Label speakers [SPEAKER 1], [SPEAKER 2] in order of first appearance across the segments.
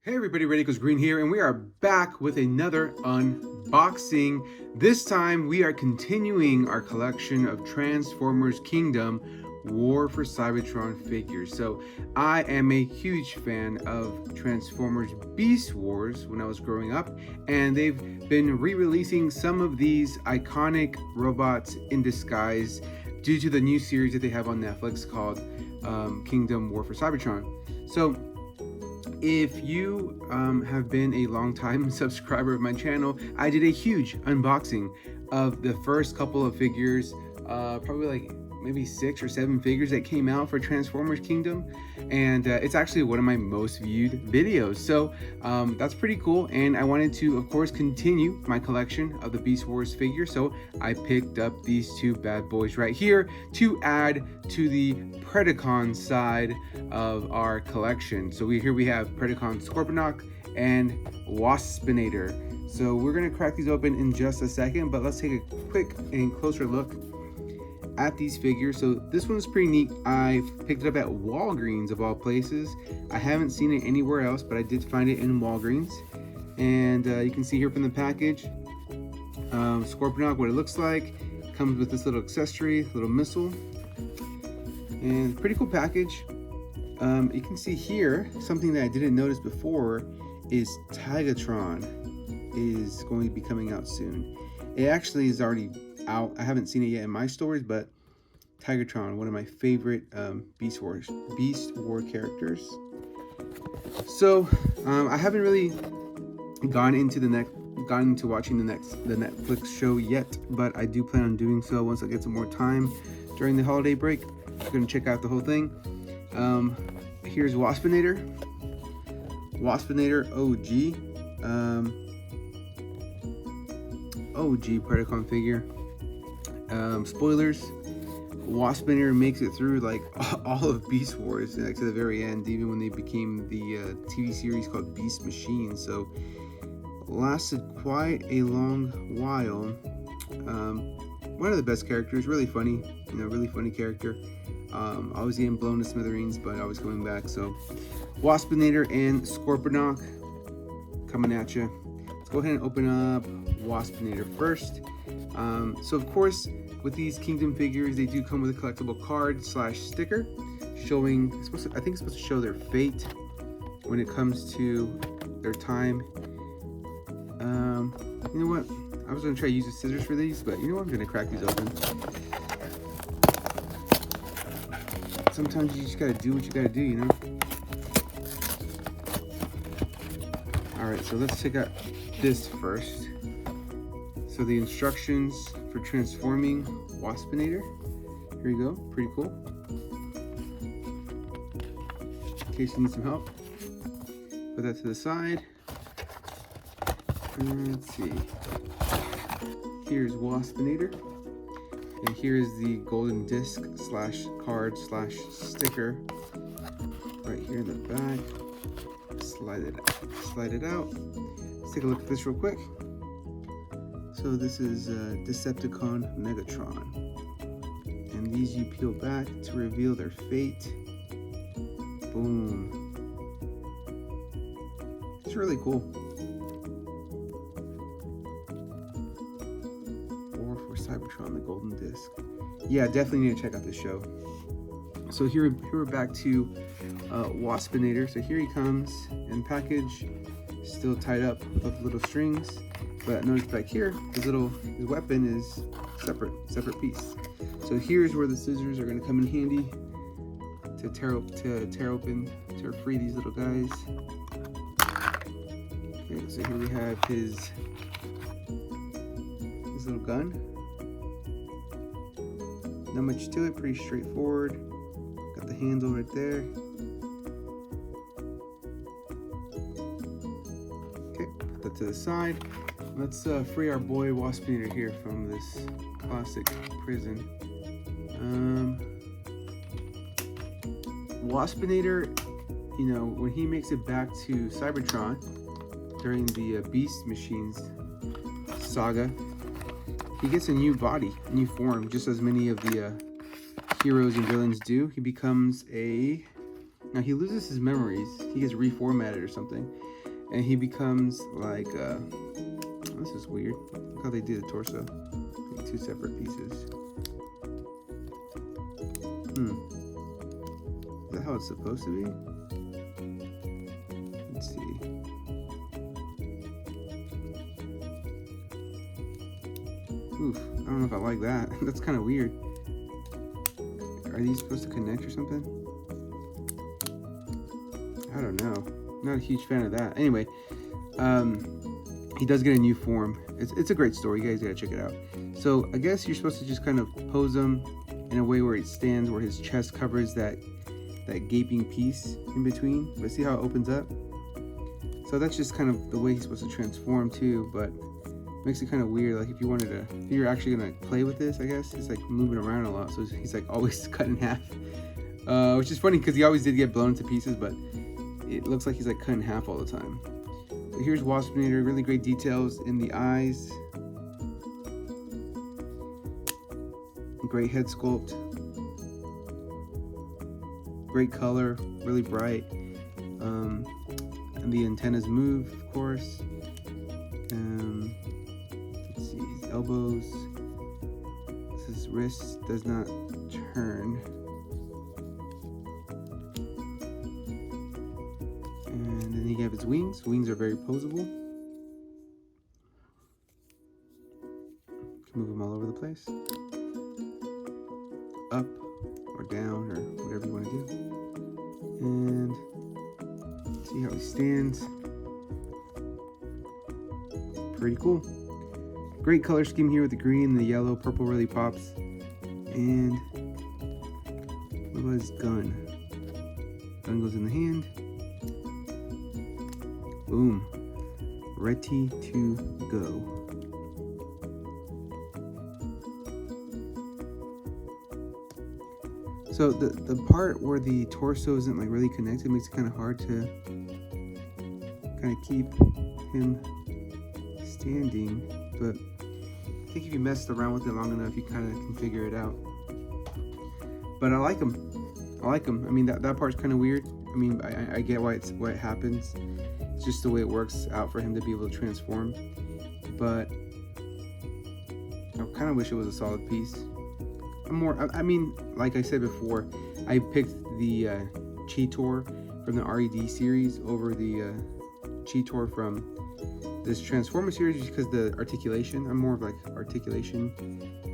[SPEAKER 1] Hey everybody, Red Equals Green here, and we are back with another unboxing. This time we are continuing our collection of Transformers Kingdom War for Cybertron figures. So I am a huge fan of Transformers Beast Wars when I was growing up, and they've been re-releasing some of these iconic robots in disguise due to the new series that they have on Netflix called Kingdom War for Cybertron. So if you have been a long-time subscriber of my channel, I did a huge unboxing of the first couple of figures, probably like maybe 6 or 7 figures that came out for Transformers Kingdom, and it's actually one of my most viewed videos, so that's pretty cool. And I wanted to, of course, continue my collection of the Beast Wars figures, so I picked up these two bad boys right here to add to the Predacon side of our collection. So here we have Predacon Scorponok and Waspinator. So we're gonna crack these open in just a second, but let's take a quick and closer look at these figures. So this one's pretty neat. I picked it up at Walgreens of all places. I haven't seen it anywhere else, but I did find it in Walgreens. And you can see here from the package, Scorponok, what it looks like. Comes with this little accessory, little missile, and pretty cool package. You can see here something that I didn't notice before is Tigertron is going to be coming out soon. It actually is already out. I haven't seen it yet in my stores, but Tigertron, one of my favorite Beast War characters. So I haven't really gone into watching the Netflix show yet, but I do plan on doing so once I get some more time during the holiday break. I'm gonna check out the whole thing. Here's Waspinator OG. OG Predacon figure. Spoilers, Waspinator makes it through like all of Beast Wars, like to the very end, even when they became the TV series called Beast Machine. So lasted quite a long while. One of the best characters, really funny, really funny character. Always getting blown to smithereens, but always coming back. So Waspinator and Scorponok coming at you. Let's go ahead and open up Waspinator first. So of course, with these Kingdom figures, they do come with a collectible card / sticker showing, I think it's supposed to show their fate when it comes to their time. You know what? I was gonna try to use the scissors for these, but you know what? I'm gonna crack these open. Sometimes you just gotta do what you gotta do, you know? Alright, so let's check out this first. So the instructions for transforming Waspinator. Here you go, pretty cool. In case you need some help, put that to the side. And let's see. Here's Waspinator. And here's the golden disc / card / sticker right here in the back. Slide it out. Let's take a look at this real quick. So this is Decepticon Megatron, and these you peel back to reveal their fate. Boom. It's really cool. War for Cybertron, the golden disc. Yeah, definitely need to check out this show. So here we're back to Waspinator. So here he comes in package, still tied up with little strings. But notice back here, his weapon is separate piece. So here's where the scissors are going to come in handy to tear free these little guys. Okay, so here we have his little gun. Not much to it, pretty straightforward. Got the handle right there. Okay, put that to the side. Let's free our boy Waspinator here from this classic prison. Waspinator, when he makes it back to Cybertron during the Beast Machines saga, he gets a new body, a new form, just as many of the heroes and villains do. He becomes a Now he loses his memories. He gets reformatted or something, and he becomes like this is weird. Look how they do the torso, like 2 separate pieces. Is that how it's supposed to be? Let's see. Oof, I don't know if I like that. That's kind of weird. Are these supposed to connect or something? I don't know. Not a huge fan of that. Anyway, he does get a new form. It's a great story. You guys gotta check it out. So I guess you're supposed to just kind of pose him in a way where it stands, where his chest covers that gaping piece in between. But see how it opens up? So that's just kind of the way he's supposed to transform too, but makes it kind of weird. Like if you're actually gonna play with this, I guess it's like moving around a lot. So he's like always cut in half, which is funny because he always did get blown to pieces, but it looks like he's like cut in half all the time. But here's Waspinator, really great details in the eyes, great head sculpt, great color, really bright, and the antennas move, of course. Let's see, his elbows, his wrist does not turn. And then you have his wings. Wings are very posable. You can move them all over the place. Up or down or whatever you want to do. And see how he stands. Pretty cool. Great color scheme here with the green and the yellow. Purple really pops. And what about his gun? Gun goes in the hand. Boom. Ready to go. So the part where the torso isn't like really connected makes it kind of hard to kind of keep him standing, but I think if you messed around with it long enough, you kind of can figure it out. But I like him. I mean, that part's kind of weird. I mean, I get why it happens. It's just the way it works out for him to be able to transform. But I kind of wish it was a solid piece. I mean, like I said before, I picked the Cheetor from the RED series over the Cheetor from this Transformer series because the articulation. I'm more of like articulation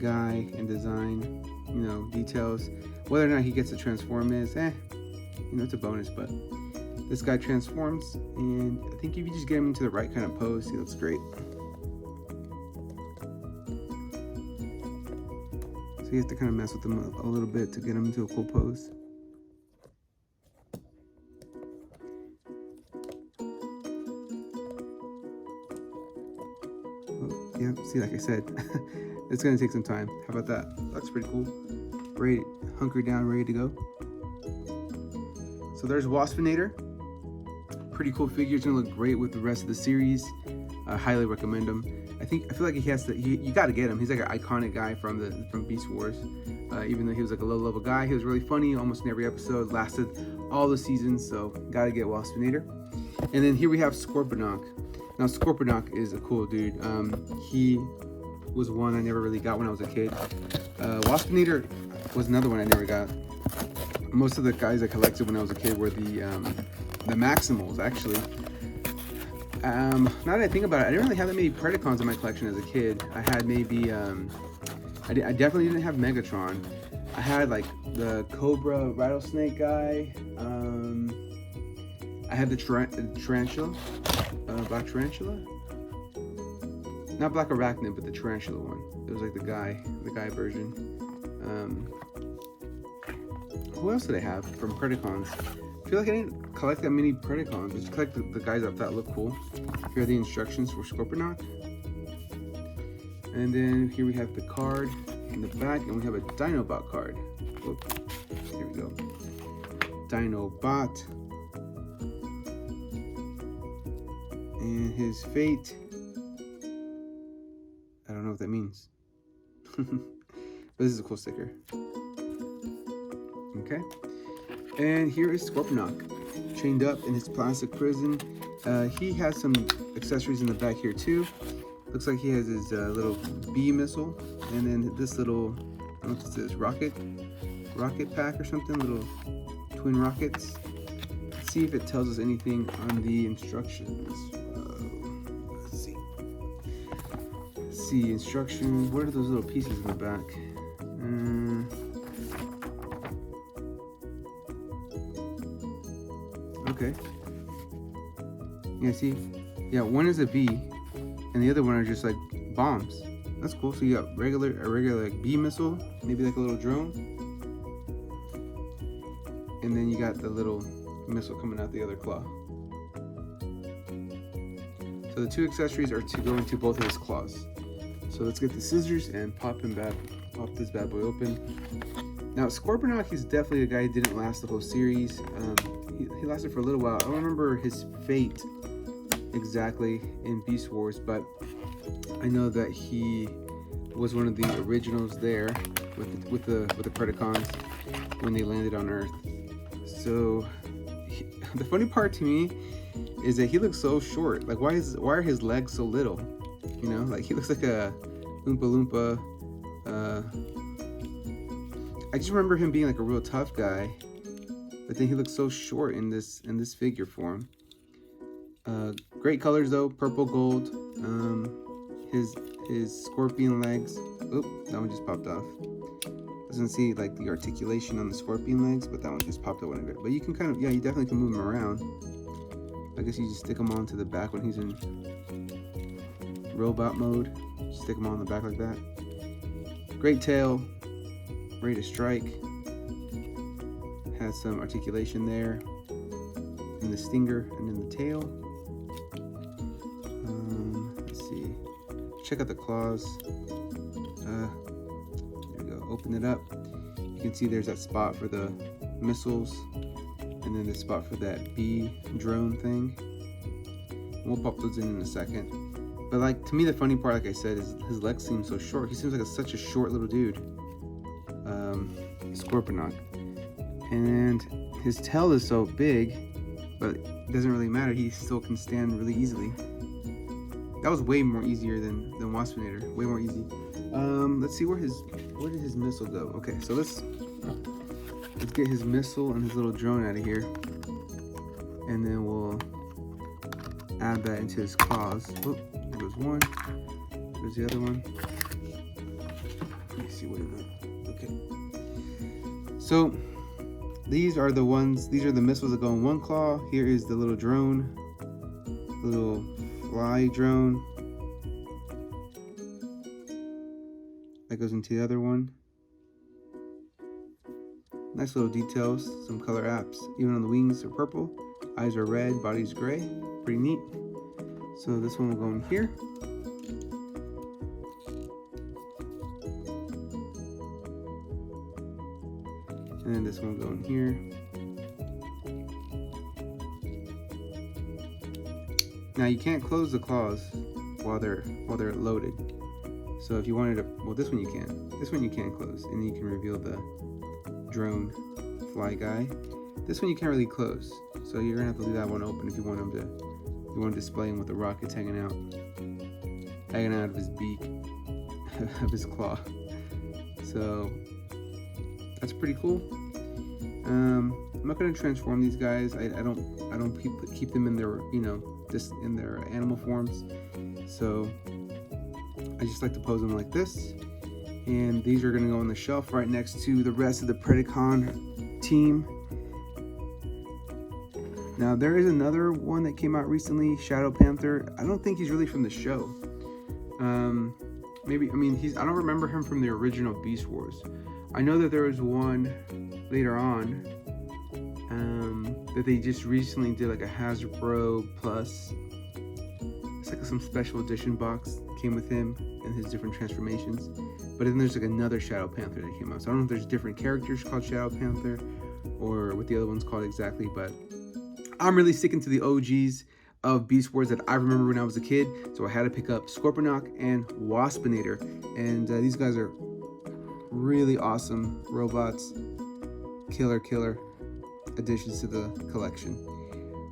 [SPEAKER 1] guy and design, you know, details. Whether or not he gets to transform is, you know, it's a bonus. But this guy transforms, and I think if you just get him into the right kind of pose, he looks great. So you have to kind of mess with him a little bit to get him into a cool pose. Yeah, see, like I said, it's gonna take some time. How about that? Looks pretty cool. Ready, hunkered down, ready to go. So there's Waspinator. Pretty cool figure. It's gonna look great with the rest of the series. I highly recommend him. I feel like he has to. You got to get him. He's like an iconic guy from Beast Wars. Even though he was like a low-level guy, he was really funny. Almost in every episode, lasted all the seasons. So gotta get Waspinator. And then here we have Scorponok. Now Scorponok is a cool dude. He was one I never really got when I was a kid. Waspinator was another one I never got. Most of the guys I collected when I was a kid were the Maximals, actually. Now that I think about it, I didn't really have that many Predacons in my collection as a kid. I had maybe, I definitely didn't have Megatron. I had like the Cobra Rattlesnake guy. I had the Tarantula, Black Tarantula. Not Black Arachnid, but the Tarantula one. It was like the guy version. Who else did I have from Predacons? I feel like I didn't collect that many Predacons. Just collect the guys that look cool. Here are the instructions for Scorponok. And then here we have the card in the back, and we have a Dinobot card. Whoop. Here we go. Dinobot. And his fate. I don't know what that means. But this is a cool sticker. Okay. And here is Scorponok, chained up in his plastic prison. He has some accessories in the back here too. Looks like he has his little bee missile, and then this little, I don't know what this is, rocket pack or something, little twin rockets. Let's see if it tells us anything on the instructions. Let's see instructions. What are those little pieces in the back? Okay. Yeah, see? Yeah, one is a bee, and the other one are just like bombs. That's cool. So you got a regular like bee missile, maybe like a little drone, and then you got the little missile coming out the other claw. So the two accessories are to go into both of his claws. So let's get the scissors and pop this bad boy open. Now Scorponok is definitely a guy who didn't last the whole series. He lasted for a little while. I don't remember his fate exactly in Beast Wars, but I know that he was one of the originals there with the Predacons when they landed on Earth. So the funny part to me is that he looks so short. Like why are his legs so little? You know, like he looks like a Oompa Loompa. I just remember him being like a real tough guy, but then he looks so short in this figure form. Great colors though, purple, gold. His scorpion legs. Oop, that one just popped off. Doesn't see like the articulation on the scorpion legs, but that one just popped out one of it. But you can kind of, yeah, you definitely can move him around. I guess you just stick him onto the back when he's in robot mode. Stick him on the back like that. Great tail, ready to strike. Has some articulation there in the stinger and in the tail. Let's see. Check out the claws. There we go. Open it up. You can see there's that spot for the missiles, and then the spot for that bee drone thing. We'll pop those in a second. But like, to me, the funny part, like I said, is his legs seem so short. He seems like such a short little dude. Scorponok. And his tail is so big, but it doesn't really matter. He still can stand really easily. That was way more easier than Waspinator. Way more easy. Let's see where did his missile go? Okay, so let's get his missile and his little drone out of here, and then we'll add that into his claws. Oh, there goes one. There's the other one. Let me see what it is. Okay. So these are the missiles that go in one claw. Here is the little drone, little fly drone. That goes into the other one. Nice little details, some color apps. Even on the wings are purple, eyes are red, body's gray. Pretty neat. So this one will go in here. And then this one will go in here. Now you can't close the claws while they're loaded. So if you wanted to, well, this one you can. This one you can close, and then you can reveal the drone fly guy. This one you can't really close, so you're gonna have to leave that one open if you want him to. You want to display him with the rockets hanging out of his beak, of his claw. So that's pretty cool. I'm not gonna transform these guys. I don't keep them in their, just in their animal forms. So I just like to pose them like this. And these are gonna go on the shelf right next to the rest of the Predacon team. Now there is another one that came out recently, Shadow Panther. I don't think he's really from the show. I don't remember him from the original Beast Wars. I know that there was one later on that they just recently did, like a Hasbro Plus. It's like some special edition box came with him and his different transformations. But then there's like another Shadow Panther that came out. So I don't know if there's different characters called Shadow Panther or what the other one's called exactly, but I'm really sticking to the OGs of Beast Wars that I remember when I was a kid. So I had to pick up Scorponok and Waspinator. And these guys are really awesome robots. Killer. additions to the collection.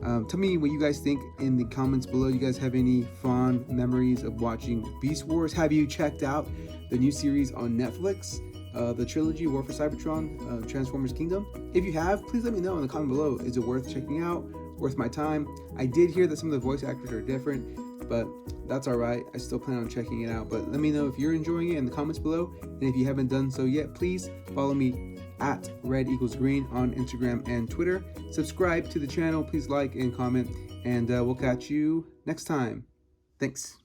[SPEAKER 1] Tell me what you guys think in the comments below. You guys have any fond memories of watching Beast Wars? Have you checked out the new series on Netflix, the trilogy War for Cybertron, Transformers Kingdom? If you have, please let me know in the comment below. Is it worth checking out? Worth my time? I did hear that some of the voice actors are different, but that's alright. I still plan on checking it out. But let me know if you're enjoying it in the comments below. And if you haven't done so yet, please follow me at red=green on Instagram and Twitter. Subscribe to the channel, please like and comment, and we'll catch you next time. Thanks.